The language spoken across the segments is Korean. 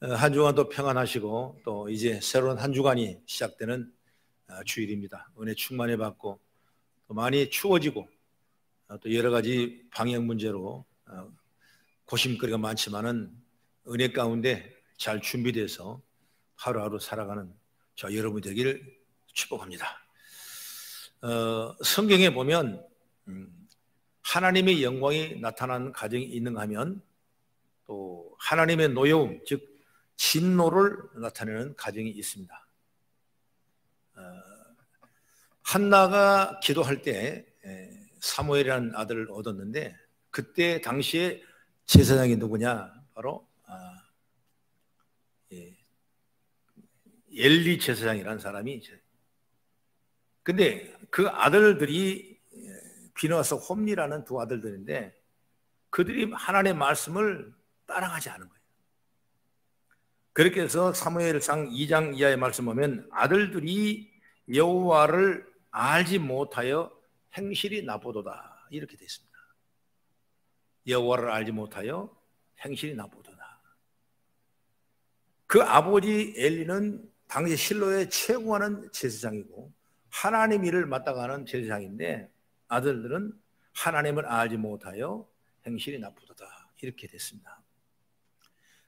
한 주간도 평안하시고 또 이제 새로운 한 주간이 시작되는 주일입니다. 은혜 충만히 받고 또 많이 추워지고 또 여러 가지 방역 문제로 고심거리가 많지만은 은혜 가운데 잘 준비돼서 하루하루 살아가는 저 여러분이 되기를 축복합니다. 성경에 보면 하나님의 영광이 나타난 가정이 있는가 하면 또 하나님의 노여움, 즉 진노를 나타내는 가정이 있습니다. 한나가 기도할 때 사무엘이라는 아들을 얻었는데 그때 당시에 제사장이 누구냐? 바로 엘리 제사장이라는 사람이. 근데 그 아들들이 비느하스 홈리라는 두 아들들인데 그들이 하나님의 말씀을 따라가지 않은 거예요. 그렇게 해서 사무엘상 2장 이하의 말씀 보면 아들들이 여호와를 알지 못하여 행실이 나쁘도다 이렇게 되어 있습니다. 여호와를 알지 못하여 행실이 나쁘도다. 그 아버지 엘리는 당시 실로의 최고하는 제사장이고 하나님 일을 맡아가는 제사장인데 아들들은 하나님을 알지 못하여 행실이 나쁘도다 이렇게 됐습니다.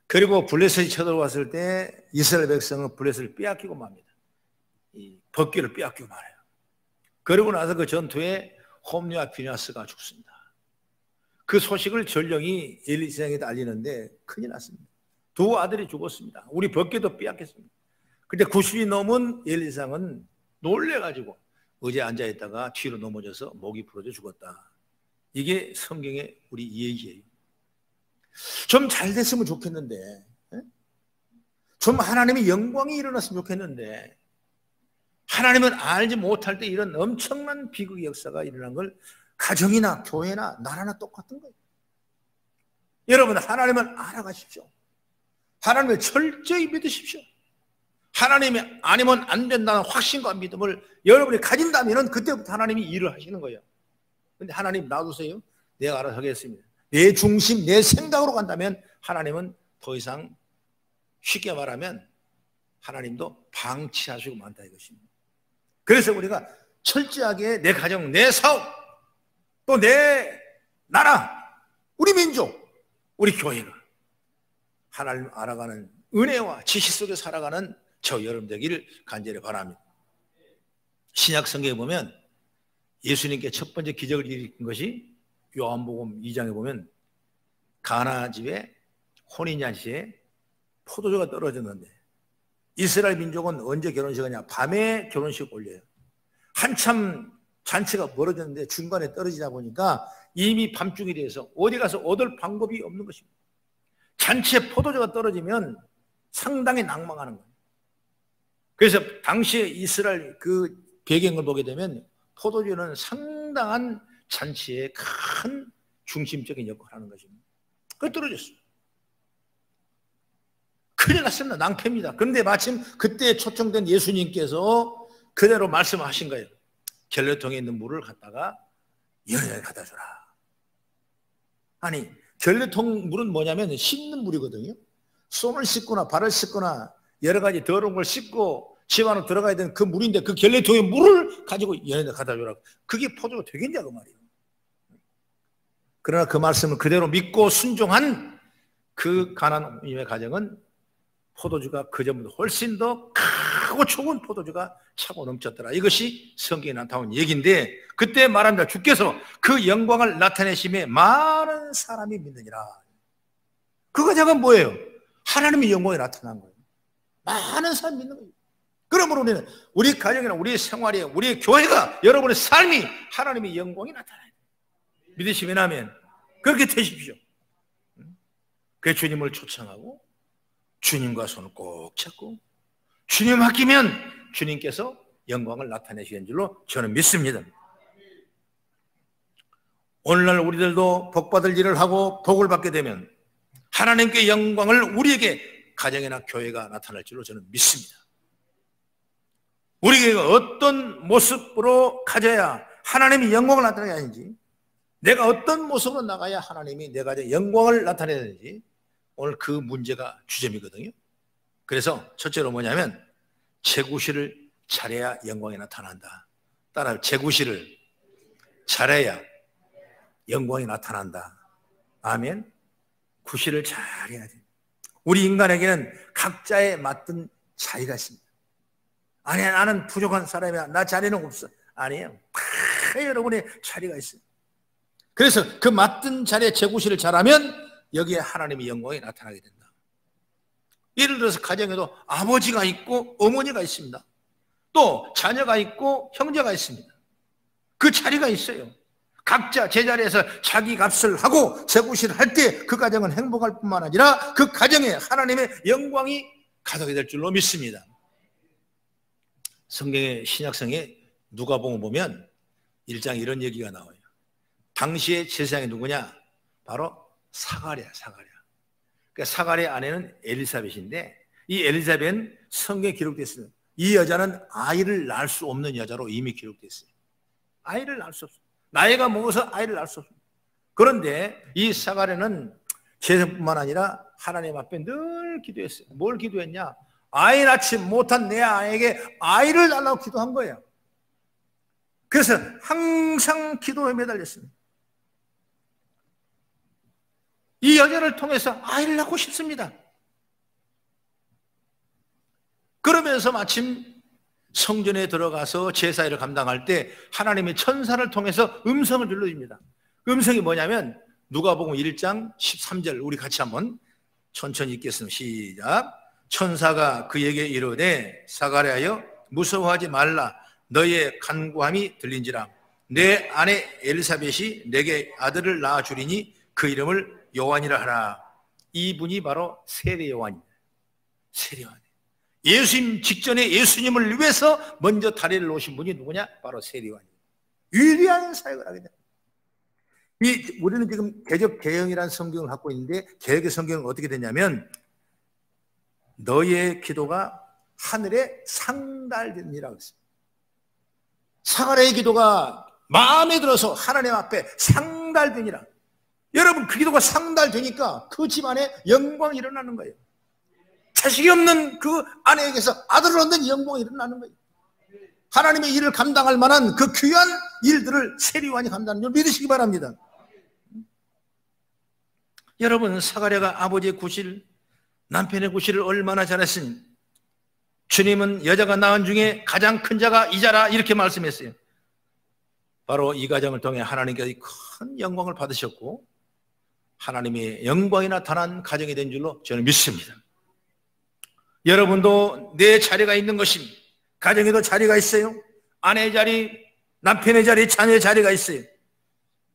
그리고 블레셋이 쳐들어왔을 때 이스라엘 백성은 블레셋을 빼앗기고 맙니다. 이 법궤를 빼앗기고 말아요. 그리고 나서 그 전투에 홈리와 비느하스가 죽습니다. 그 소식을 전령이 엘리사에게 알리는데 큰일 났습니다. 두 아들이 죽었습니다. 우리 법궤도 빼앗겼습니다. 근데 90이 넘은 엘리사는 놀래가지고 의자에 앉아있다가 뒤로 넘어져서 목이 부러져 죽었다. 이게 성경의 우리 얘기예요. 좀 잘 됐으면 좋겠는데, 좀 하나님의 영광이 일어났으면 좋겠는데 하나님을 알지 못할 때 이런 엄청난 비극의 역사가 일어난 걸 가정이나 교회나 나라나 똑같은 거예요. 여러분 하나님을 알아가십시오. 하나님을 철저히 믿으십시오. 하나님이 아니면 안 된다는 확신과 믿음을 여러분이 가진다면 그때부터 하나님이 일을 하시는 거예요. 근데 하나님 놔두세요. 내가 알아서 하겠습니다. 내 중심, 내 생각으로 간다면 하나님은 더 이상 쉽게 말하면 하나님도 방치하시고 많다 이것입니다. 그래서 우리가 철저하게 내 가정, 내 사업, 또 내 나라, 우리 민족, 우리 교회가 하나님을 알아가는 은혜와 지식 속에 살아가는 저 여러분 되기를 간절히 바랍니다. 신약 성경에 보면 예수님께 첫 번째 기적을 일으킨 것이 요한복음 2장에 보면 가나 집에 혼인잔치에 포도주가 떨어졌는데 이스라엘 민족은 언제 결혼식 하냐? 밤에 결혼식 올려요. 한참 잔치가 멀어졌는데 중간에 떨어지다 보니까 이미 밤중이 돼서 어디 가서 얻을 방법이 없는 것입니다. 잔치에 포도주가 떨어지면 상당히 낭망하는 거예요. 그래서 당시에 이스라엘 그 배경을 보게 되면 포도주는 상당한 잔치에 큰 중심적인 역할을 하는 것입니다. 그게 떨어졌어요. 큰일 났습니다. 낭패입니다. 그런데 마침 그때 초청된 예수님께서 그대로 말씀하신 거예요. 결례통에 있는 물을 갖다가 여인에게 갖다 주라. 아니 결례통 물은 뭐냐면 씻는 물이거든요. 손을 씻거나 발을 씻거나 여러 가지 더러운 걸 씻고 집 안으로 들어가야 되는 그 물인데 그 결례통에 물을 가지고 여인에게 갖다 주라. 그게 포도가 되겠냐 그 말이에요. 그러나 그 말씀을 그대로 믿고 순종한 그 가나안의 가정은 포도주가 그전보다 훨씬 더 크고 좋은 포도주가 차고 넘쳤더라. 이것이 성경에 나타난 얘기인데 그때 말합니다. 주께서 그 영광을 나타내심에 많은 사람이 믿느니라. 그 가정은 뭐예요? 하나님의 영광이 나타난 거예요. 많은 사람이 믿는 거예요. 그러므로 우리는 우리 가정이나 우리 생활이 우리 교회가 여러분의 삶이 하나님의 영광이 나타나요. 믿으시면 아멘. 그렇게 되십시오. 그 주님을 초청하고 주님과 손을 꼭 잡고 주님 맡기면 주님께서 영광을 나타내시는 줄로 저는 믿습니다. 오늘날 우리들도 복받을 일을 하고 복을 받게 되면 하나님께 영광을 우리에게 가정이나 교회가 나타날 줄로 저는 믿습니다. 우리 교회가 어떤 모습으로 가져야 하나님이 영광을 나타내야 하는지, 내가 어떤 모습으로 나가야 하나님이 내 가정에 영광을 나타내야 되는지, 오늘 그 문제가 주점이거든요. 그래서 첫째로 뭐냐면 제구실을 잘해야 영광이 나타난다. 따라 제구실을 잘해야 영광이 나타난다. 아멘. 구실을 잘해야 돼. 우리 인간에게는 각자에 맞던 자리가 있습니다. 아니, 나는 부족한 사람이야. 나 자리는 없어. 아니에요. 다 여러분의 자리가 있어요. 그래서 그 맞던 자리에 제구실을 잘하면 여기에 하나님의 영광이 나타나게 된다. 예를 들어서 가정에도 아버지가 있고 어머니가 있습니다. 또 자녀가 있고 형제가 있습니다. 그 자리가 있어요. 각자 제자리에서 자기 값을 하고 제구실을 할 때 그 가정은 행복할 뿐만 아니라 그 가정에 하나님의 영광이 가득하게 될 줄로 믿습니다. 성경의 신약성에 누가복음 보면 1장에 이런 얘기가 나와요. 당시의 제사장이 누구냐? 바로 사가랴. 그러니까 사가랴 아내는 엘리사벳인데 이 엘리사벳은 성경에 기록되어 있어요. 이 여자는 아이를 낳을 수 없는 여자로 이미 기록되어 있어요. 아이를 낳을 수 없어요. 나이가 먹어서 아이를 낳을 수 없어요. 그런데 이 사가랴는 제사뿐만 아니라 하나님 앞에 늘 기도했어요. 뭘 기도했냐? 아이 낳지 못한 내 아이에게 아이를 달라고 기도한 거예요. 그래서 항상 기도에 매달렸습니다. 이 여자를 통해서 아이를 낳고 싶습니다. 그러면서 마침 성전에 들어가서 제사일을 감당할 때 하나님의 천사를 통해서 음성을 들려줍니다. 그 음성이 뭐냐면 누가복음 1장 13절 우리 같이 한번 천천히 읽겠습니다. 시작. 천사가 그에게 이르되 사가랴여 무서워하지 말라. 너의 간구함이 들린지라. 내 아내 엘리사벳이 내게 아들을 낳아주리니 그 이름을 요한이라 하라. 이분이 바로 세례 요한입니다. 세례 요한. 예수님 직전에 예수님을 위해서 먼저 다리를 놓으신 분이 누구냐? 바로 세례 요한입니다. 위대한 사역을 하게 됩니다. 우리는 지금 개적 개영이라는 성경을 갖고 있는데 개혁의 성경은 어떻게 되냐면 너의 기도가 하늘에 상달되니라고 했습니다. 사가랴의 기도가 마음에 들어서 하나님 앞에 상달되니라. 여러분 그 기도가 상달되니까 그 집안에 영광이 일어나는 거예요. 자식이 없는 그 아내에게서 아들을 얻는 영광이 일어나는 거예요. 하나님의 일을 감당할 만한 그 귀한 일들을 세례 요한이 감당하는 줄 믿으시기 바랍니다. 여러분 사가랴가 아버지의 구실, 남편의 구실을 얼마나 잘했으니 주님은 여자가 낳은 중에 가장 큰 자가 이자라 이렇게 말씀했어요. 바로 이 가정을 통해 하나님께서 큰 영광을 받으셨고 하나님의 영광이 나타난 가정이 된 줄로 저는 믿습니다. 여러분도 내 자리가 있는 것입니다. 가정에도 자리가 있어요. 아내의 자리, 남편의 자리, 자녀의 자리가 있어요.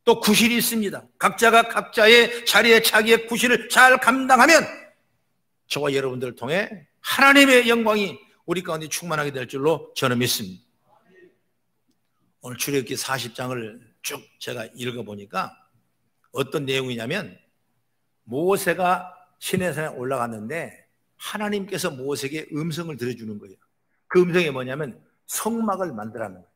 또 구실이 있습니다. 각자가 각자의 자리에 자기의 구실을 잘 감당하면 저와 여러분들을 통해 하나님의 영광이 우리 가운데 충만하게 될 줄로 저는 믿습니다. 오늘 출애굽기 40장을 쭉 제가 읽어보니까 어떤 내용이냐면 모세가 시내산에 올라갔는데 하나님께서 모세에게 음성을 들려주는 거예요. 그 음성이 뭐냐면 성막을 만들라는 거예요.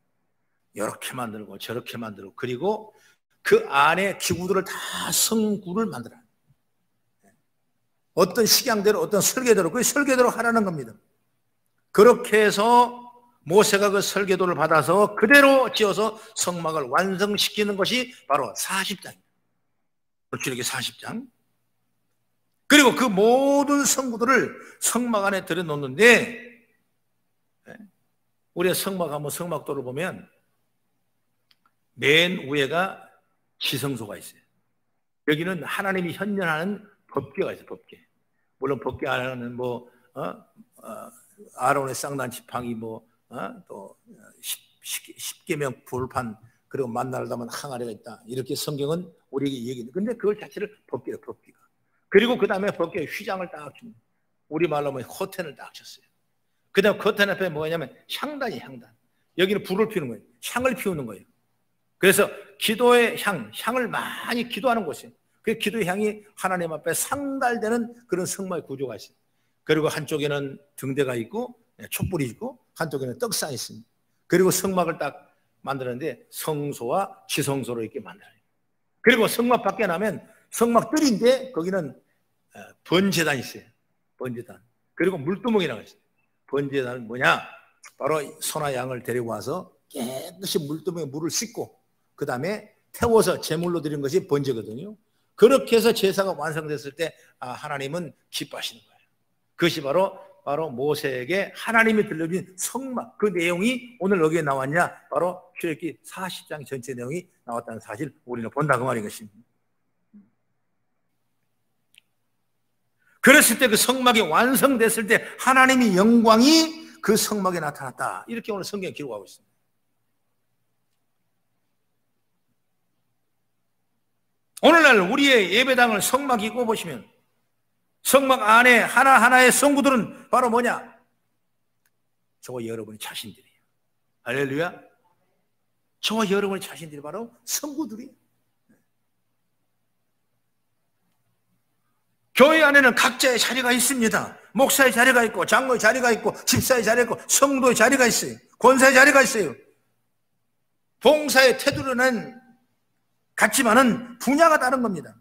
이렇게 만들고 저렇게 만들고 그리고 그 안에 기구들을 다 성구를 만들어. 어떤 식양대로 어떤 설계대로 그 설계대로 하라는 겁니다. 그렇게 해서 모세가 그 설계도를 받아서 그대로 지어서 성막을 완성시키는 것이 바로 40장입니다. 출애굽기 40장. 그리고 그 모든 성구들을 성막 안에 들여놓는데 우리가 성막 한번 성막도를 보면 맨 위에가 지성소가 있어요. 여기는 하나님이 현존하는 법궤가 있어요. 법궤. 물론 법궤 안에는 아론의 쌍난 지팡이 또 십계명 불판 그리고 만나를 담은 항아리가 있다. 이렇게 성경은 우리에게 얘기해요. 근데 그걸 자체를 법궤예요. 법궤가. 그리고 그 다음에 법궤에 휘장을 딱 줍니다. 우리말로 하면 커튼을 딱 쳤어요. 그 다음에 커튼 앞에 뭐냐면 향단이 향단. 여기는 불을 피우는 거예요. 향을 피우는 거예요. 그래서 기도의 향을 많이 기도하는 곳이에요. 그 기도의 향이 하나님 앞에 상달되는 그런 성막의 구조가 있어요. 그리고 한쪽에는 등대가 있고 촛불이 있고 한쪽에는 떡상이 있습니다. 그리고 성막을 딱 만드는데 성소와 지성소로 이렇게 만들어요. 그리고 성막 밖에 나면 성막 뜰인데 거기는 번제단이 있어요. 번제단. 그리고 물두멍이라고 했어요. 번제단은 뭐냐? 바로 소나 양을 데리고 와서 깨끗이 물두멍에 물을 씻고 그 다음에 태워서 제물로 드린 것이 번제거든요. 그렇게 해서 제사가 완성됐을 때 하나님은 기뻐하시는 거예요. 그것이 바로 모세에게 하나님이 들려준 성막, 그 내용이 오늘 여기에 나왔냐? 바로 출애굽기 40장 전체 내용이 나왔다는 사실 우리는 본다 그 말인 것입니다. 그랬을 때 그 성막이 완성됐을 때 하나님의 영광이 그 성막에 나타났다. 이렇게 오늘 성경에 기록하고 있습니다. 오늘날 우리의 예배당을 성막이고 보시면 성막 안에 하나하나의 성구들은 바로 뭐냐? 저와 여러분의 자신들이에요. 할렐루야. 저와 여러분의 자신들이 바로 성구들이에요. 교회 안에는 각자의 자리가 있습니다. 목사의 자리가 있고 장로의 자리가 있고 집사의 자리가 있고 성도의 자리가 있어요. 권사의 자리가 있어요. 봉사의 태도는 같지만은 분야가 다른 겁니다.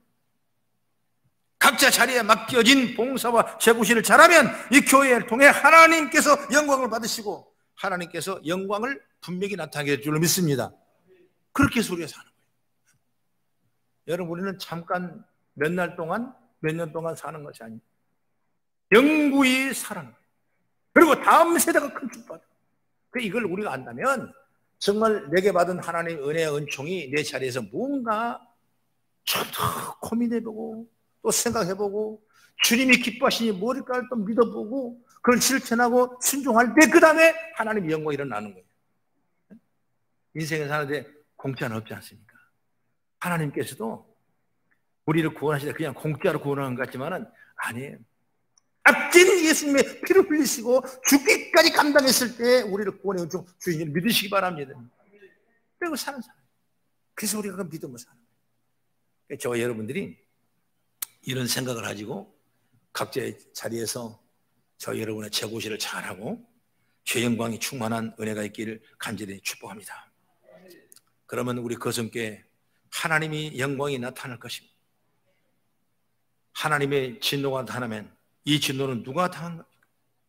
각자 자리에 맡겨진 봉사와 제구실을 잘하면 이 교회를 통해 하나님께서 영광을 받으시고 하나님께서 영광을 분명히 나타나게 될 줄로 믿습니다. 그렇게 해서 우리가 사는 거예요. 여러분, 우리는 잠깐 몇 날 동안 몇 년 동안 사는 것이 아니에요. 영구히 사는 거예요. 그리고 다음 세대가 큰 축복받아요. 이걸 우리가 안다면 정말 내게 받은 하나님의 은혜의 은총이 내 자리에서 뭔가 좀 더 고민해보고 또 생각해보고 주님이 기뻐하시니 뭘까를 또 믿어보고 그걸 실천하고 순종할 때 그 다음에 하나님의 영광이 일어나는 거예요. 인생에 사는데 공짜는 없지 않습니까? 하나님께서도 우리를 구원하시다 그냥 공짜로 구원하는 것 같지만은 아니에요. 값진 예수님의 피를 흘리시고 죽기까지 감당했을 때 우리를 구원의 은총 주인을 믿으시기 바랍니다. 그리고 사는 사람. 그래서 우리가 그 믿음을 사는 거예요. 저와 여러분들이 이런 생각을 가지고 각자의 자리에서 저 여러분의 제구실을 잘하고 죄 영광이 충만한 은혜가 있기를 간절히 축복합니다. 그러면 우리 거성교회 하나님이 영광이 나타날 것입니다. 하나님의 진노가 나타나면 이 진노는 누가 당한 겁니까?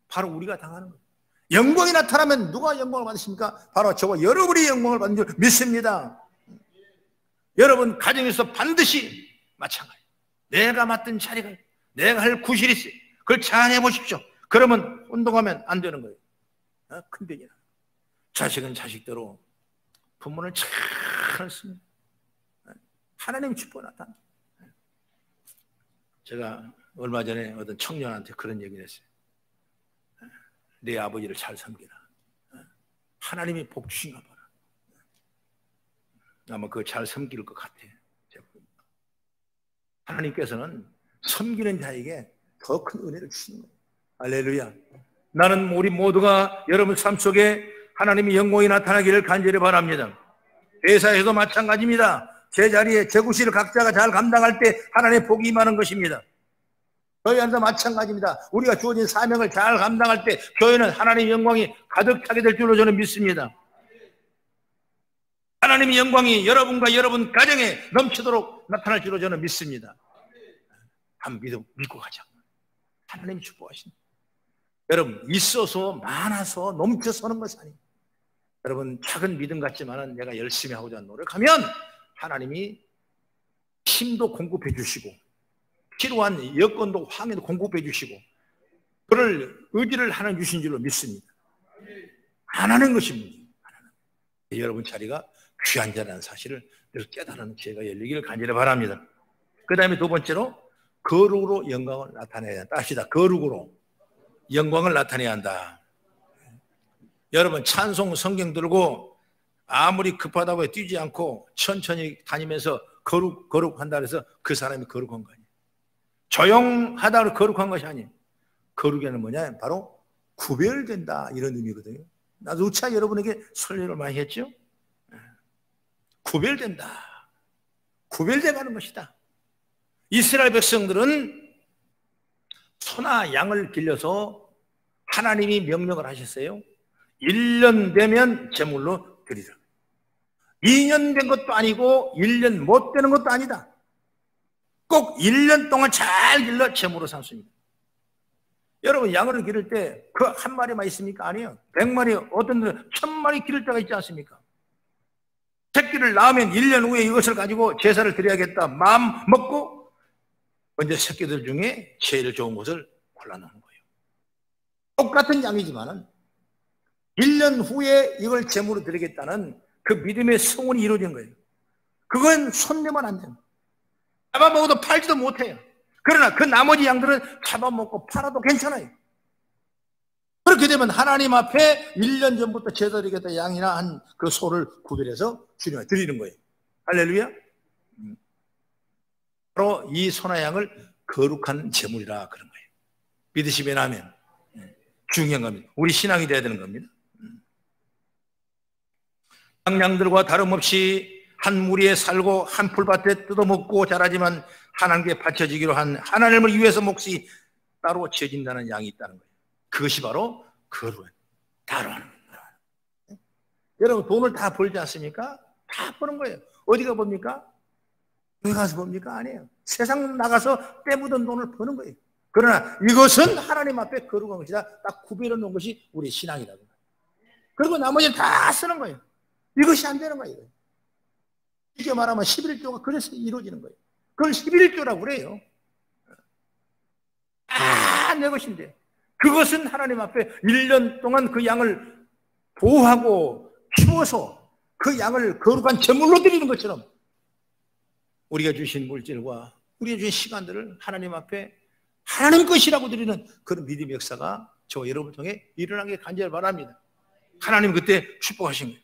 바로 우리가 당하는 거예요. 영광이 나타나면 누가 영광을 받으십니까? 바로 저와 여러분이 영광을 받는 줄 믿습니다. 여러분 가정에서 반드시 마찬가지예요. 내가 맡은 자리가 있고 내가 할 구실이 있어요. 그걸 잘 해보십시오. 그러면 혼동하면 안 되는 거예요. 큰 병이야. 자식은 자식대로 부모는 잘 씁니다. 하나님 축복 나타나. 제가 얼마 전에 어떤 청년한테 그런 얘기를 했어요. 내 아버지를 잘 섬기라. 하나님이 복 주신가 봐라. 아마 그거 잘 섬길 것 같아. 하나님께서는 섬기는 자에게 더 큰 은혜를 주시는 거예요. 할렐루야. 나는 우리 모두가 여러분 삶 속에 하나님의 영광이 나타나기를 간절히 바랍니다. 회사에서도 마찬가지입니다. 제 자리에 제 구실을 각자가 잘 감당할 때 하나님의 복이 임하는 것입니다. 교회 안에서 마찬가지입니다. 우리가 주어진 사명을 잘 감당할 때 교회는 하나님의 영광이 가득 차게 될 줄로 저는 믿습니다. 하나님의 영광이 여러분과 여러분 가정에 넘치도록 나타날 줄로 저는 믿습니다. 한번 믿고 가자. 하나님이 축복하십니다. 여러분, 있어서 많아서 넘쳐서는 것이 아닙니다. 여러분, 작은 믿음 같지만 내가 열심히 하고자 노력하면 하나님이 힘도 공급해 주시고 필요한 여건도 황해도 공급해 주시고 그를 의지를 하나님 주신 줄로 믿습니다. 안 하는 것입니다. 여러분 자리가 귀한 자라는 사실을 늘 깨달은 기회가 열리기를 간절히 바랍니다. 그 다음에 두 번째로 거룩으로 영광을 나타내야 한다. 합시다. 거룩으로 영광을 나타내야 한다. 여러분 찬송 성경 들고 아무리 급하다고 뛰지 않고 천천히 다니면서 거룩한다 해서 그 사람이 거룩한 거 아니에요. 조용하다고 거룩한 것이 아니에요. 거룩에는 뭐냐? 바로 구별된다 이런 의미거든요. 나도 누차 여러분에게 설명을 많이 했죠. 구별된다. 구별돼 가는 것이다. 이스라엘 백성들은 소나 양을 길러서 하나님이 명령을 하셨어요. 1년 되면 제물로 드리라. 2년 된 것도 아니고 1년 못 되는 것도 아니다. 꼭 1년 동안 잘 길러 제물로 삼습니다. 여러분 양을 기를 때 그 한 마리만 있습니까? 아니에요. 100마리, 어떤 데는 1000마리 기를 때가 있지 않습니까? 새끼를 낳으면 1년 후에 이것을 가지고 제사를 드려야겠다 마음 먹고 먼저 새끼들 중에 제일 좋은 것을 골라놓는 거예요. 똑같은 양이지만은 1년 후에 이걸 제물로 드리겠다는 그 믿음의 성원이 이루어진 거예요. 그건 손대면 안 돼요. 잡아먹어도 팔지도 못해요. 그러나 그 나머지 양들은 잡아먹고 팔아도 괜찮아요. 그렇게 되면 하나님 앞에 1년 전부터 제사 드리겠다 양이나 한 그 소를 구별해서 주님께 드리는 거예요. 할렐루야. 바로 이 소나 양을 거룩한 제물이라 그런 거예요. 믿으시면 아멘. 중요한 겁니다. 우리 신앙이 돼야 되는 겁니다. 양들과 다름없이 한 무리에 살고 한 풀밭에 뜯어먹고 자라지만 하나님께 바쳐지기로 한 하나님을 위해서 몫이 따로 지어진다는 양이 있다는 거예요. 그것이 바로 거룩한 따로 하는 거예요. 여러분 돈을 다 벌지 않습니까? 다 버는 거예요. 어디가 봅니까? 여기 가서 봅니까? 아니에요. 세상 나가서 떼묻은 돈을 버는 거예요. 그러나 이것은 하나님 앞에 거룩한 것이다. 딱 구별해 놓은 것이 우리 신앙이라고. 그리고 나머지는 다 쓰는 거예요. 이것이 안 되는 거예요. 이게 말하면 11조가 그래서 이루어지는 거예요. 그걸 11조라고 그래요. 다 내 것인데 그것은 하나님 앞에 1년 동안 그 양을 보호하고 키워서 그 양을 거룩한 제물로 드리는 것처럼 우리가 주신 물질과 우리가 주신 시간들을 하나님 앞에 하나님 것이라고 드리는 그런 믿음의 역사가 저 여러분을 통해 일어나게 간절히 바랍니다. 하나님 그때 축복하신 거예요.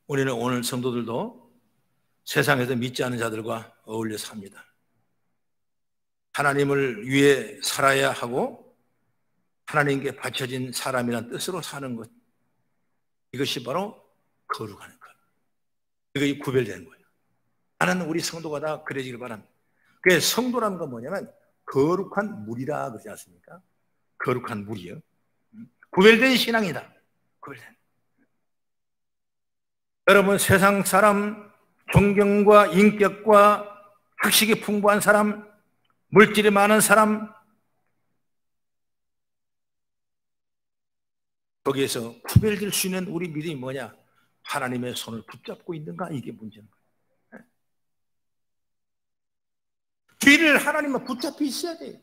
우리는 오늘 성도들도 세상에서 믿지 않는 자들과 어울려 삽니다. 하나님을 위해 살아야 하고 하나님께 바쳐진 사람이란 뜻으로 사는 것, 이것이 바로 거룩한 것. 이것이 구별되는 거예요. 나는 우리 성도가 다 그래지길 바랍니다. 그래서 성도라는 건 뭐냐면 거룩한 물이라 그러지 않습니까? 거룩한 물이요. 구별된 신앙이다. 구별된. 여러분 세상 사람, 존경과 인격과 학식이 풍부한 사람, 물질이 많은 사람, 거기에서 구별될 수 있는 우리 믿음이 뭐냐? 하나님의 손을 붙잡고 있는가? 이게 문제인 거예요. 뒤를 하나님만 붙잡혀 있어야 돼요.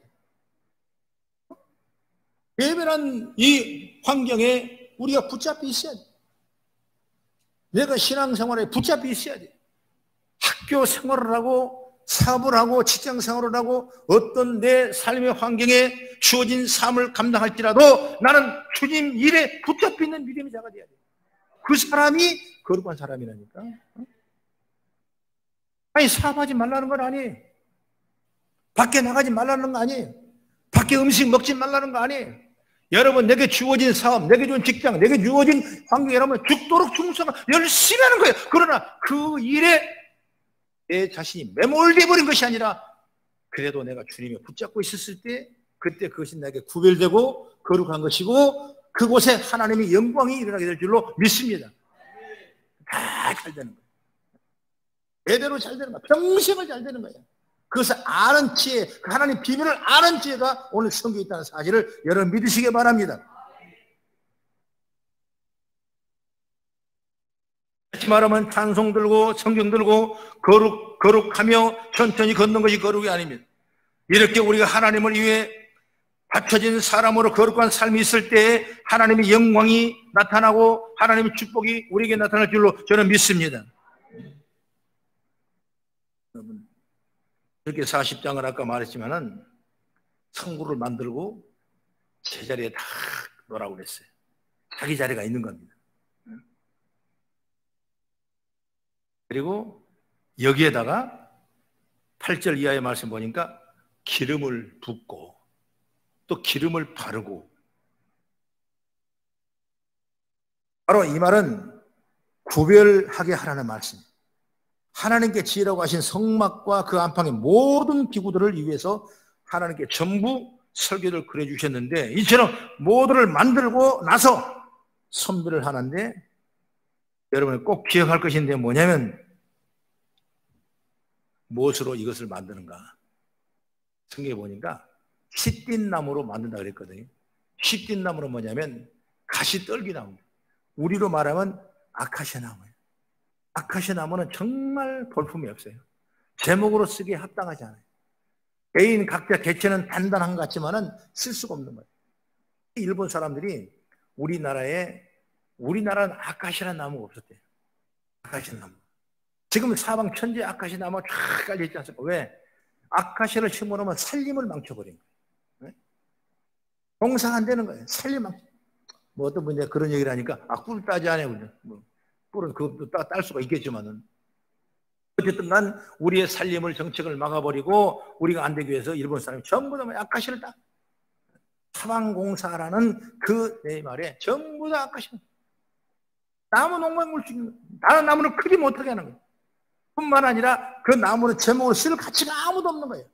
예배란 이 환경에 우리가 붙잡혀 있어야 돼요. 내가 신앙생활에 붙잡혀 있어야 돼요. 학교 생활을 하고 사업을 하고 직장 생활을 하고 어떤 내 삶의 환경에 주어진 삶을 감당할지라도 나는 주님 일에 붙잡혀 있는 믿음의 자가 되어야 돼요. 그 사람이 거룩한 사람이라니까. 아니 사업하지 말라는 건 아니에요. 밖에 나가지 말라는 거 아니에요. 밖에 음식 먹지 말라는 거 아니에요. 여러분 내게 주어진 사업, 내게 주어진 직장, 내게 주어진 환경이라면 죽도록 충성 열심히 하는 거예요. 그러나 그 일에 내 자신이 매몰돼 버린 것이 아니라 그래도 내가 주님이 붙잡고 있었을 때 그때 그것이 내게 구별되고 거룩한 것이고 그곳에 하나님의 영광이 일어나게 될 줄로 믿습니다. 다 잘 되는 거예요. 제대로 잘 되는 거예요. 평생을 잘 되는 거예요. 그것을 아는 지혜, 그 하나님 비밀을 아는 지혜가 오늘 성경에 있다는 사실을 여러분 믿으시기 바랍니다. 다시 말하면 찬송 들고 성경 들고 거룩하며 천천히 걷는 것이 거룩이 아닙니다. 이렇게 우리가 하나님을 위해 바쳐진 사람으로 거룩한 삶이 있을 때 하나님의 영광이 나타나고 하나님의 축복이 우리에게 나타날 줄로 저는 믿습니다. 여러분 이렇게 40장을 아까 말했지만은 성구를 만들고 제자리에 다 놓으라고 그랬어요. 자기 자리가 있는 겁니다. 그리고 여기에다가 8절 이하의 말씀 보니까 기름을 붓고 또 기름을 바르고, 바로 이 말은 구별하게 하라는 말씀. 하나님께 지으라고 하신 성막과 그 안방의 모든 기구들을 위해서 하나님께 전부 설계를 그려주셨는데 이처럼 모두를 만들고 나서 선별을 하는데 여러분이 꼭 기억할 것인데 뭐냐면 무엇으로 이것을 만드는가? 성경에 보니까 시띠나무로 만든다 그랬거든요. 시띠나무는 뭐냐면 가시떨기나무. 우리로 말하면 아카시아 나무예요. 아카시아 나무는 정말 볼품이 없어요. 제목으로 쓰기에 합당하지 않아요. 개인 각자 개체는 단단한 것 같지만은 쓸 수가 없는 거예요. 일본 사람들이 우리나라는 아카시아 나무가 없었대요. 아카시아 나무. 지금 사방 천지에 아카시아 나무가 쫙 깔려있지 않습니까? 왜? 아카시아를 심어놓으면 살림을 망쳐버린 거예요. 공사가 안 되는 거예요. 살림 망쳐. 뭐 어떤 분이 그런 얘기를 하니까 꿀 따지 않아요. 뭐 꿀은 그것도 딸 수가 있겠지만은 어쨌든 간 우리의 살림을 정책을 막아버리고 우리가 안 되기 위해서 일본 사람이 전부 다 아카시아를 따. 사방공사라는 그 내 말에 전부 다 아카시아. 나무 농작물 중에 다른 나무는 크지 못하게 하는 거예요. 뿐만 아니라 그 나무는 제목을 쓸 가치가 아무도 없는 거예요.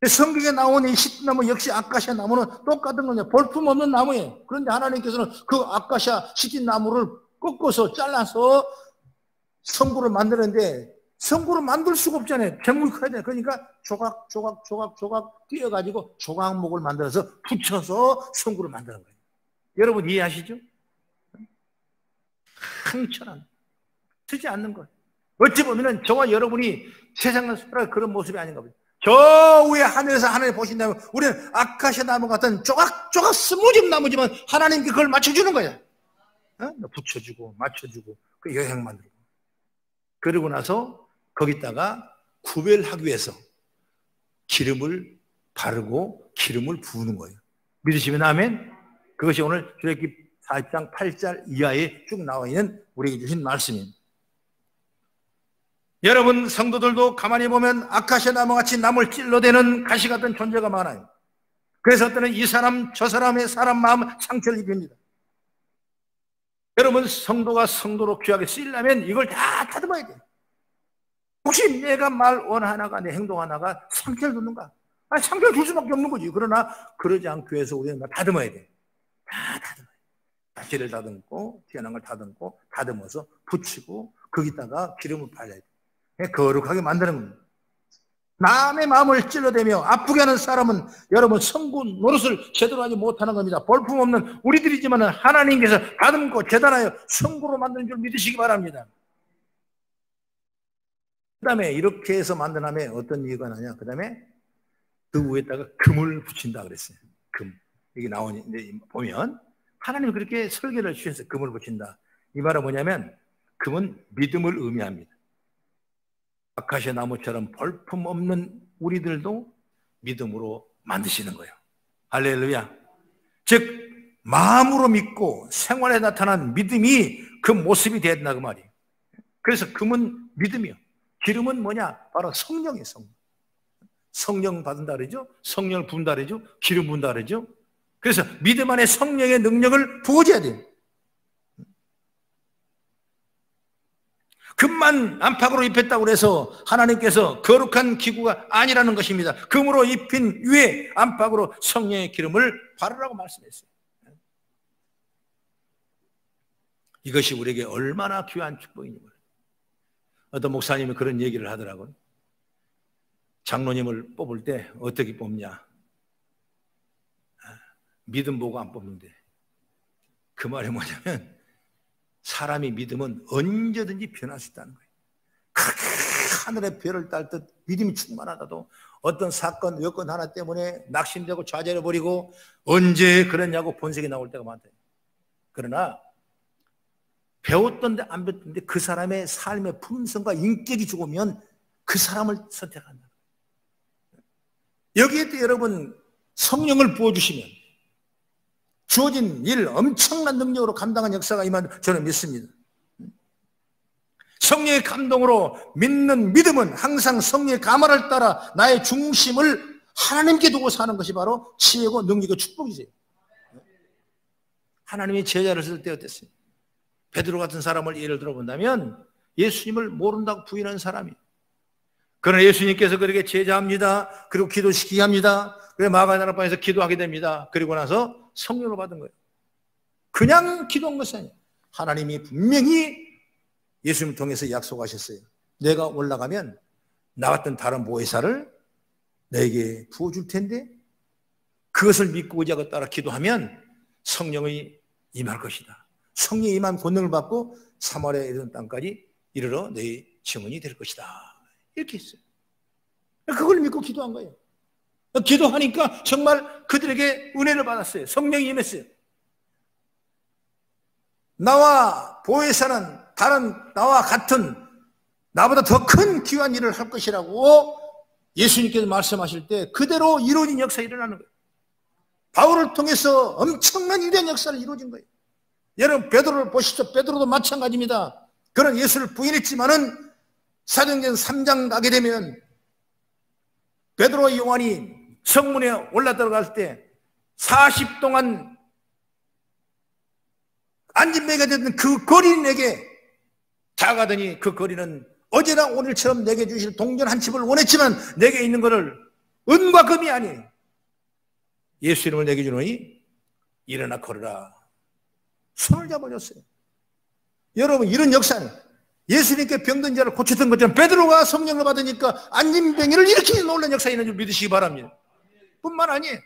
성경에 나오는 이 시띠나무 역시 아카시아 나무는 똑같은 거냐. 볼품 없는 나무예요. 그런데 하나님께서는 그 아카시아 시띠나무를 꺾어서 잘라서 성구를 만드는데 성구를 만들 수가 없잖아요. 제목이 커야 돼. 그러니까 조각 띄어가지고 조각목을 만들어서 붙여서 성구를 만드는 거예요. 여러분 이해하시죠? 상처는 쓰지 않는 거예요. 어찌 보면 저와 여러분이 세상을 살아갈 그런 모습이 아닌가 봐요. 저 위에 하늘에서 하나님 보신다면 우리는 아카시아 나무 같은 조각조각 스무집 나무지만 하나님께 그걸 맞춰주는 거야. 붙여주고 맞춰주고 그 여행 만들고. 그러고 나서 거기다가 구별하기 위해서 기름을 바르고 기름을 부으는 거예요. 믿으시면 아멘? 그것이 오늘 출애굽기 4장 8절 이하에 쭉 나와 있는 우리에게 주신 말씀입니다. 여러분 성도들도 가만히 보면 아카시아 나무같이 남을 찔러대는 가시 같은 존재가 많아요. 그래서 어떤 이 사람 저 사람의 사람 마음 상처를 입힙니다. 여러분 성도가 성도로 귀하게 쓰이려면 이걸 다 다듬어야 돼요. 혹시 내가 말 원하나가 내 행동 하나가 상처를 주는가? 상처를 줄 수밖에 없는 거지. 그러나 그러지 않기 위해서 우리는 다듬어야 돼요. 다 다듬어요. 가시를 다듬고 튀어나온 걸 다듬고 다듬어서 붙이고 거기다가 기름을 발라야 돼요. 거룩하게 만드는 겁니다. 남의 마음을 찔러대며 아프게 하는 사람은 여러분 성구 노릇을 제대로 하지 못하는 겁니다. 볼품없는 우리들이지만 하나님께서 다듬고 재단하여 성구로 만드는 줄 믿으시기 바랍니다. 그 다음에 이렇게 해서 만든 다음에 어떤 이유가 나냐. 그 다음에 그 위에다가 금을 붙인다 그랬어요. 금. 여기 나오는데 보면 하나님이 그렇게 설계를 주셔서 금을 붙인다. 이 말은 뭐냐면 금은 믿음을 의미합니다. 아카시아 나무처럼 볼품 없는 우리들도 믿음으로 만드시는 거예요. 할렐루야. 즉 마음으로 믿고 생활에 나타난 믿음이 그 모습이 된다 그 말이에요. 그래서 금은 믿음이요. 기름은 뭐냐? 바로 성령이에요. 성령 받은다 그러죠. 성령을 부은다 그러죠. 기름 부은다 그러죠. 그래서 믿음 안에 성령의 능력을 부어줘야 돼요. 금만 안팎으로 입혔다고 해서 하나님께서 거룩한 기구가 아니라는 것입니다. 금으로 입힌 위에 안팎으로 성령의 기름을 바르라고 말씀했어요. 이것이 우리에게 얼마나 귀한 축복인지 몰라요. 어떤 목사님이 그런 얘기를 하더라고요. 장로님을 뽑을 때 어떻게 뽑냐? 믿음 보고 안 뽑는데. 그 말이 뭐냐면 사람이 믿음은 언제든지 변할 수 있다는 거예요. 그렇게 하늘에 별을 딸 듯 믿음이 충만하다도 어떤 사건, 여건 하나 때문에 낙심되고 좌절해버리고 언제 그랬냐고 본색이 나올 때가 많다. 그러나 배웠던데 안 배웠던데 그 사람의 삶의 품성과 인격이 죽으면 그 사람을 선택한다. 여기에 또 여러분 성령을 부어주시면 주어진 일 엄청난 능력으로 감당한 역사가 임한 저는 믿습니다. 성령의 감동으로 믿는 믿음은 항상 성령의 가마를 따라 나의 중심을 하나님께 두고 사는 것이 바로 지혜고 능력이고 축복이세요. 하나님이 제자를 쓸 때 어땠어요? 베드로 같은 사람을 예를 들어본다면 예수님을 모른다고 부인한 사람이, 그러나 예수님께서 그렇게 제자합니다. 그리고 기도시키게 합니다. 그래서 마가다락방에서 기도하게 됩니다. 그리고 나서 성령을 받은 거예요. 그냥 기도한 것이 아니에요. 하나님이 분명히 예수님을 통해서 약속하셨어요. 내가 올라가면 나 같은 다른 보혜사를 너에게 부어줄 텐데 그것을 믿고 의지하고 따라 기도하면 성령이 임할 것이다. 성령이 임한 권능을 받고 사마리아에 이르는 땅까지 이르러 너희 증언이 될 것이다. 이렇게 했어요. 그걸 믿고 기도한 거예요. 기도하니까 정말 그들에게 은혜를 받았어요. 성령이 임했어요. 나와 보혜사는 다른 나와 같은 나보다 더 큰 귀한 일을 할 것이라고 예수님께서 말씀하실 때 그대로 이루어진 역사가 일어나는 거예요. 바울을 통해서 엄청난 위대한 역사를 이루어진 거예요. 여러분 베드로를 보시죠. 베드로도 마찬가지입니다. 그는 예수를 부인했지만은 사도행전 3장 가게 되면 베드로와 요한이 성문에 올라 들어갈 때 40 동안 안진뱅이가 됐던 그 거린에게 다가가더니 그 거린은 어제나 오늘처럼 내게 주실 동전 한 칩을 원했지만 내게 있는 것을 은과 금이 아니에요. 예수 이름을 내게 주노니 일어나 걸으라. 손을 잡아줬어요. 여러분 이런 역사는 예수님께 병든 자를 고쳤던 것처럼 베드로가 성령을 받으니까 안진뱅이를 이렇게 놀란 역사가 있는 줄 믿으시기 바랍니다. 뿐만 아니에요.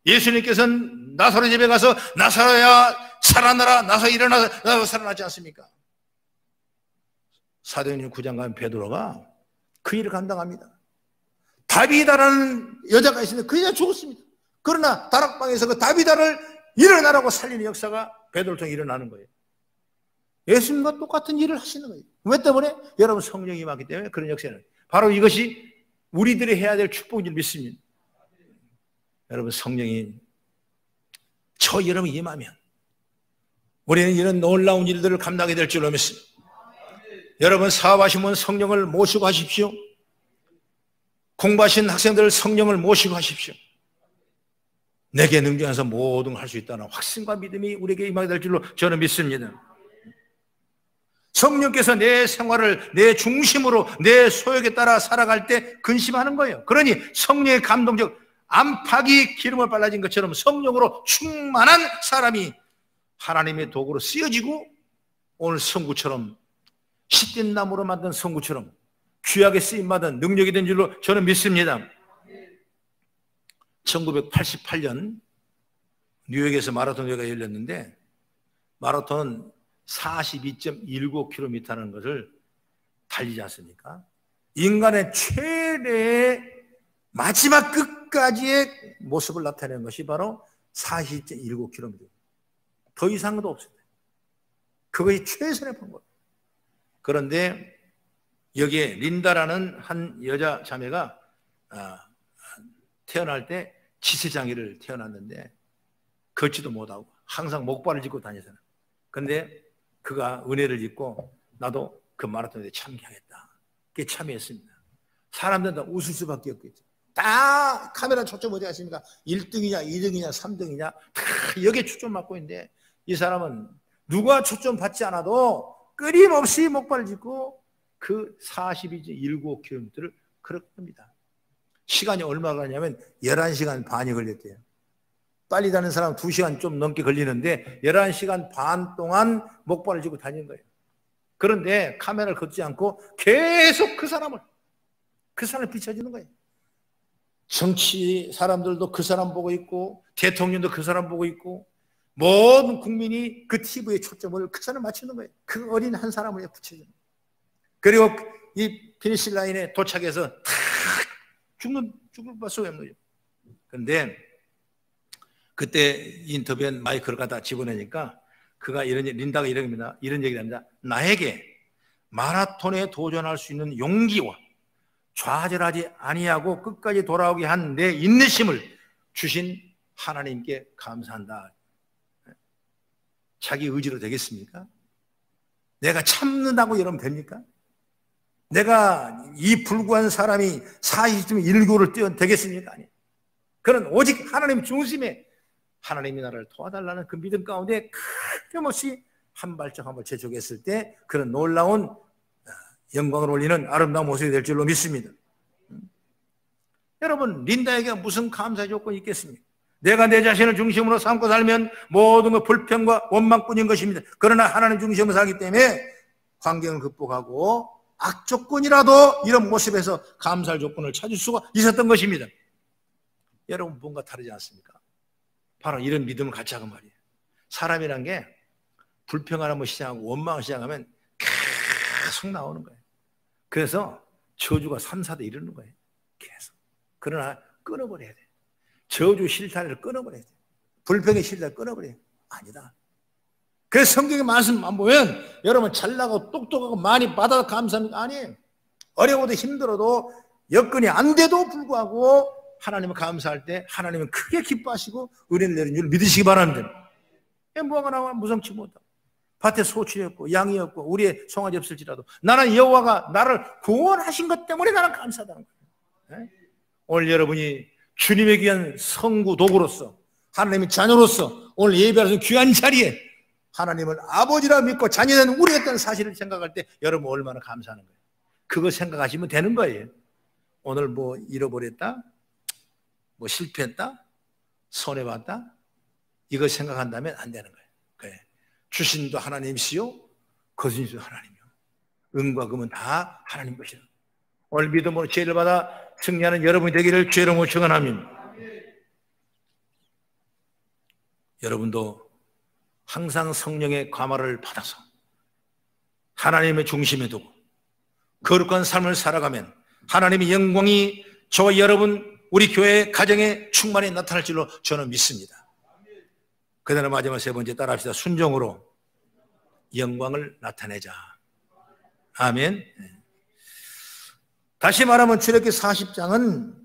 예수님께서는 나사로 집에 가서 나사로야 살아나라. 나사로 일어나서 나사로 살아나지 않습니까? 사도행전 9장 가면 베드로가 그 일을 감당합니다. 다비다라는 여자가 있었는데 그 여자 죽었습니다. 그러나 다락방에서 그 다비다를 일어나라고 살리는 역사가 베드로를 통해 일어나는 거예요. 예수님과 똑같은 일을 하시는 거예요. 왜 때문에? 여러분 성령이 임하기 때문에 그런 역사는 바로 이것이 우리들이 해야 될 축복인 줄 믿습니다. 여러분 성령이 저 여러분 임하면 우리는 이런 놀라운 일들을 감당하게 될 줄로 믿습니다. 여러분 사업하시면 성령을 모시고 하십시오. 공부하신 학생들 성령을 모시고 하십시오. 내게 능력해서 모든 걸 할 수 있다는 확신과 믿음이 우리에게 임하게 될 줄로 저는 믿습니다. 성령께서 내 생활을 내 중심으로 내 소욕에 따라 살아갈 때 근심하는 거예요. 그러니 성령의 감동적 안팎이 기름을 발라진 것처럼 성령으로 충만한 사람이 하나님의 도구로 쓰여지고 오늘 성구처럼 시든 나무로 만든 성구처럼 귀하게 쓰임받은 능력이 된 줄로 저는 믿습니다. 1988년 뉴욕에서 마라톤 대회가 열렸는데 마라톤은 42.19km라는 것을 달리지 않습니까? 인간의 최대의 마지막 끝까지의 모습을 나타내는 것이 바로 42.19km. 더 이상은 없습니다. 그것이 최선의 방법. 그런데 여기에 린다라는 한 여자 자매가 태어날 때 지체장애를 태어났는데 걷지도 못하고 항상 목발을 짚고 다니잖아요. 그런데 그가 은혜를 입고 나도 그 마라톤에 참여하겠다. 그게 참여했습니다. 사람들은 다 웃을 수밖에 없겠죠. 다 카메라 초점 어디 하십니까? 1등이냐 2등이냐 3등이냐 다 여기에 초점 맞고 있는데 이 사람은 누가 초점 받지 않아도 끊임없이 목발을 짚고 그 42.19km를 걸어갑니다. 시간이 얼마가 걸리냐면 11시간 반이 걸렸대요. 빨리 다니는 사람은 2시간 좀 넘게 걸리는데 11시간 반 동안 목발을 짚고 다니는 거예요. 그런데 카메라를 걷지 않고 계속 그 사람을 비춰주는 거예요. 정치 사람들도 그 사람 보고 있고 대통령도 그 사람 보고 있고 모든 국민이 그 TV의 초점을 그 사람 맞추는 거예요. 그 어린 한 사람을 붙여주는 거예요. 그리고 이 피니시 라인에 도착해서 탁 죽을 수가 없는 거죠. 그런데 그때 인터뷰한 마이크를 갖다 집어내니까 그가 린다가 이런 얘기를 합니다. 나에게 마라톤에 도전할 수 있는 용기와 좌절하지 아니하고 끝까지 돌아오게 한 내 인내심을 주신 하나님께 감사한다. 자기 의지로 되겠습니까? 내가 참는다고 여러분 됩니까? 내가 이 불구한 사람이 40.19를 뛰어 되겠습니까? 아니. 그는 오직 하나님 중심에 하나님이 나를 도와달라는 그 믿음 가운데 끊임없이 한 발짝 한 발짝 재촉했을 때 그런 놀라운 영광을 올리는 아름다운 모습이 될 줄로 믿습니다. 여러분 린다에게 무슨 감사의 조건이 있겠습니까? 내가 내 자신을 중심으로 삼고 살면 모든 것 불평과 원망뿐인 것입니다. 그러나 하나님 중심으로 살기 때문에 환경을 극복하고 악조건이라도 이런 모습에서 감사할 조건을 찾을 수가 있었던 것입니다. 여러분 뭔가 다르지 않습니까? 바로 이런 믿음을 같이 하고 말이에요. 사람이란 게 불평을 한번 시작하고 원망을 시작하면 계속 나오는 거예요. 그래서 저주가 3, 4대 이르는 거예요. 계속. 그러나 끊어버려야 돼. 저주 실타래를 끊어버려야 돼. 불평의 실타래를 끊어버려야 돼. 아니다. 그래서 성경의 말씀만 보면 여러분 잘나고 똑똑하고 많이 받아서 감사합니다. 아니에요. 어려워도 힘들어도 여건이 안 돼도 불구하고 하나님을 감사할 때 하나님은 크게 기뻐하시고 은혜를 내린 줄 믿으시기 바랍니다. 뭐가 나와 무성치 못하고 밭에 소출이었고 양이었고 우리의 송아지 없을지라도 나는 여호와가 나를 구원하신 것 때문에 나는 감사하다는 거예요. 네? 오늘 여러분이 주님의 귀한 성구 도구로서 하나님의 자녀로서 오늘 예배하는 귀한 자리에 하나님을 아버지라 믿고 자녀된 우리였다는 사실을 생각할 때 여러분 얼마나 감사하는 거예요. 그거 생각하시면 되는 거예요. 오늘 뭐 잃어버렸다? 뭐 실패했다? 손해봤다? 이거 생각한다면 안 되는 거예요. 그래. 주신도 하나님이시요 거두신도 하나님이요 은과 금은 다 하나님 것이라. 오늘 믿음으로 죄를 받아 승리하는 여러분이 되기를 주의 이름으로 축원합니다. 여러분도 항상 성령의 감화를 받아서 하나님의 중심에 두고 거룩한 삶을 살아가면 하나님의 영광이 저와 여러분 우리 교회 가정에 충만히 나타날 줄로 저는 믿습니다. 그 다음에 마지막 세 번째 따라합시다. 순종으로 영광을 나타내자. 아멘. 다시 말하면 출애굽기 40장은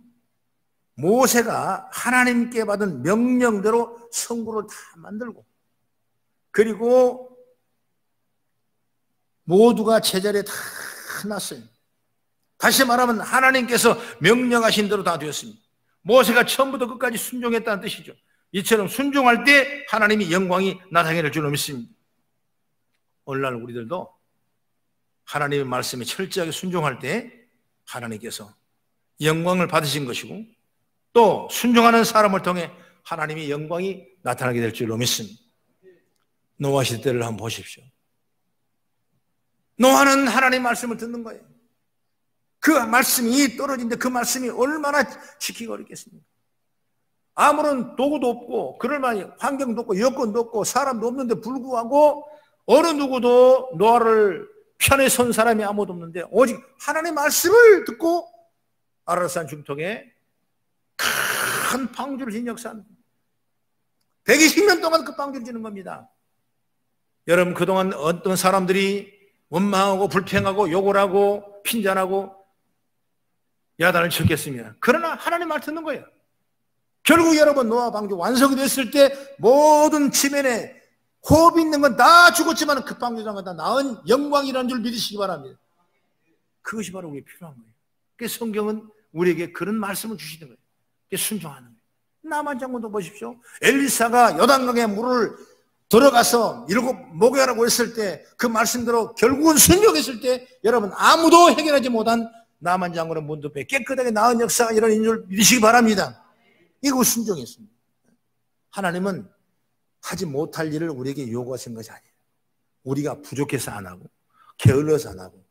모세가 하나님께 받은 명령대로 성구를 다 만들고 그리고 모두가 제자리에 다 났어요. 다시 말하면 하나님께서 명령하신 대로 다 되었습니다. 모세가 처음부터 끝까지 순종했다는 뜻이죠. 이처럼 순종할 때 하나님의 영광이 나타날 줄로 믿습니다. 오늘날 우리들도 하나님의 말씀에 철저하게 순종할 때 하나님께서 영광을 받으신 것이고 또 순종하는 사람을 통해 하나님의 영광이 나타나게 될 줄로 믿습니다. 노아 시대를 한번 보십시오. 노아는 하나님의 말씀을 듣는 거예요. 그 말씀이 떨어진데 그 말씀이 얼마나 지키기 어렵겠습니까? 아무런 도구도 없고 그럴 만한 환경도 없고 여건도 없고 사람도 없는데 불구하고 어느 누구도 노아를 편에 선 사람이 아무도 없는데 오직 하나님의 말씀을 듣고 아라산 중턱에 큰 방주를 진 역사입니다. 120년 동안 그 방주를 지는 겁니다. 여러분 그동안 어떤 사람들이 원망하고 불평하고 욕을 하고 핀잔하고 야단을 쳤겠습니다. 그러나 하나님 말 듣는 거예요. 결국 여러분 노아 방주 완성이 됐을 때 모든 지면에 호흡이 있는 건 다 죽었지만 그 방주장은 다 나은 영광이라는 줄 믿으시기 바랍니다. 그것이 바로 우리에게 필요한 거예요. 그래서 성경은 우리에게 그런 말씀을 주시는 거예요. 그래서 순종하는 거예요. 나만 장군도 보십시오. 엘리사가 요단강에 물을 들어가서 일곱 목욕하라고 했을 때 그 말씀대로 결국은 순종했을 때 여러분 아무도 해결하지 못한 나만 장군의 문두배 깨끗하게 나은 역사가 일어난 줄 믿으시기 바랍니다. 이거 순종했습니다. 하나님은 하지 못할 일을 우리에게 요구하신 것이 아니에요. 우리가 부족해서 안 하고 게을러서 안 하고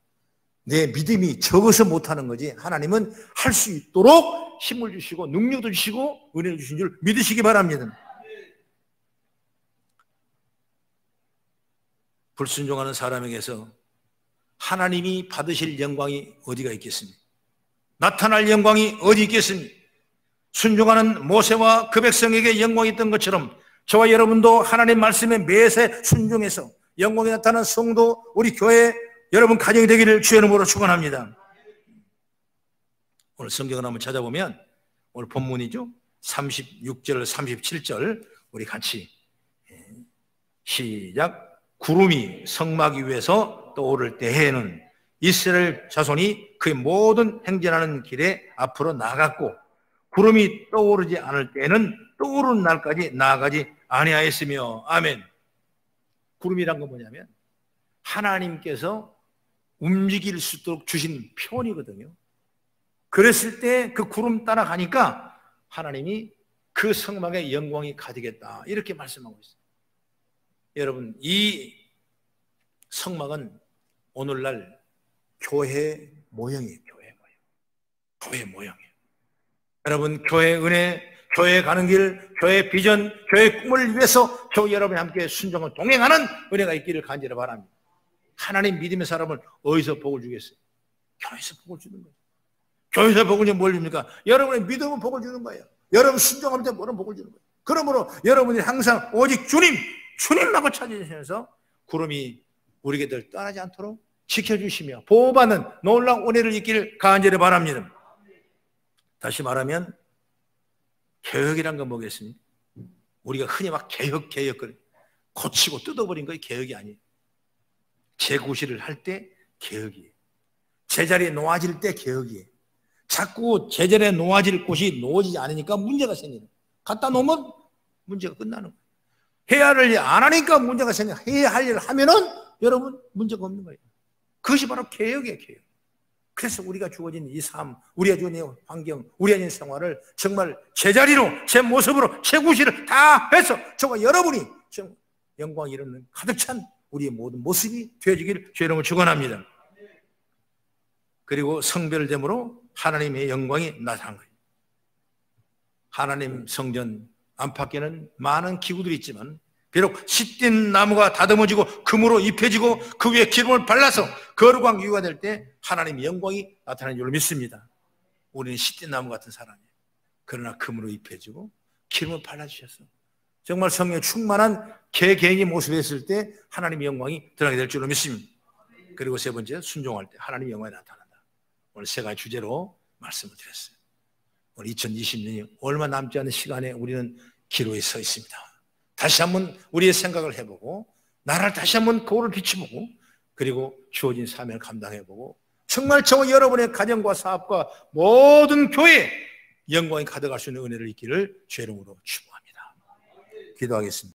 내 믿음이 적어서 못하는 거지 하나님은 할 수 있도록 힘을 주시고 능력도 주시고 은혜를 주신 줄 믿으시기 바랍니다. 불순종하는 사람에게서 하나님이 받으실 영광이 어디가 있겠습니까? 나타날 영광이 어디 있겠습니까? 순종하는 모세와 그 백성에게 영광이 있던 것처럼 저와 여러분도 하나님 말씀에 매세 순종해서 영광이 나타나는 성도 우리 교회 여러분 가정이 되기를 주의 이름으로 축원합니다. 오늘 성경을 한번 찾아보면 오늘 본문이죠. 36절 37절 우리 같이 시작. 구름이 성막 위에서 떠오를 때에는 이스라엘 자손이 그의 모든 행진하는 길에 앞으로 나갔고 구름이 떠오르지 않을 때에는 떠오르는 날까지 나아가지 아니하였으며. 아멘. 구름이란 건 뭐냐면 하나님께서 움직일 수 있도록 주신 표현이거든요. 그랬을 때 그 구름 따라가니까 하나님이 그 성막에 영광이 가득했다 이렇게 말씀하고 있어요. 여러분 이 성막은 오늘날 교회 모형이에요. 교회 모형이에요. 여러분 교회 은혜 교회 가는 길, 교회 비전, 교회 꿈을 위해서 저 여러분이 함께 순종을 동행하는 은혜가 있기를 간절히 바랍니다. 하나님 믿음의 사람을 어디서 복을 주겠어요? 교회에서 복을 주는 거예요. 교회에서 복을 주면 뭘 줍니까? 여러분의 믿음은 복을 주는 거예요. 여러분 순종할 때 뭐는 복을 주는 거예요. 그러므로 여러분이 항상 오직 주님만을 찾으시면서 구름이 우리에게 늘 떠나지 않도록 지켜주시며 보호받는 놀라운 은혜를 있기를 간절히 바랍니다. 다시 말하면 개혁이란 건 뭐겠습니까? 우리가 흔히 막 개혁 고치고 뜯어버린 거 개혁이 아니에요. 재구실을 할 때 개혁이에요. 제자리에 놓아질 때 개혁이에요. 자꾸 제자리에 놓아질 곳이 놓아지지 않으니까 문제가 생기는 거예요. 갖다 놓으면 문제가 끝나는 거예요. 해야 할 일 안 하니까 문제가 생겨요. 해야 할 일을 하면은 여러분 문제가 없는 거예요. 그것이 바로 개혁이에요, 개혁. 그래서 우리가 주어진 이 삶, 우리가 주어진 환경, 우리가 주어진 생활을 정말 제자리로, 제 모습으로, 제 구실을 다 해서 저와 여러분이 정말 영광 이루는 가득 찬 우리의 모든 모습이 되어지기를 주의 이름으로 축원합니다. 그리고 성별됨으로 하나님의 영광이 나타난 거예요. 하나님 성전 안팎에는 많은 기구들이 있지만 비록 시딘 나무가 다듬어지고 금으로 입혀지고 그 위에 기름을 발라서 거룩한 기구가 될 때 하나님의 영광이 나타나는 줄 믿습니다. 우리는 시딘 나무 같은 사람이에요. 그러나 금으로 입혀지고 기름을 발라주셔서 정말 성령에 충만한 개개인의 모습에 있을 때 하나님의 영광이 드러나게 될 줄로 믿습니다. 그리고 세 번째, 순종할 때 하나님의 영광이 나타난다. 오늘 세 가지 주제로 말씀을 드렸어요. 오늘 2020년이 얼마 남지 않은 시간에 우리는 기로에 서 있습니다. 다시 한번 우리의 생각을 해보고 나라를 다시 한번 거울을 비춰보고 그리고 주어진 사명을 감당해보고 정말 저와 여러분의 가정과 사업과 모든 교회에 영광이 가득할 수 있는 은혜를 있기를 주의 이름으로 축복합니다. 기도하겠습니다.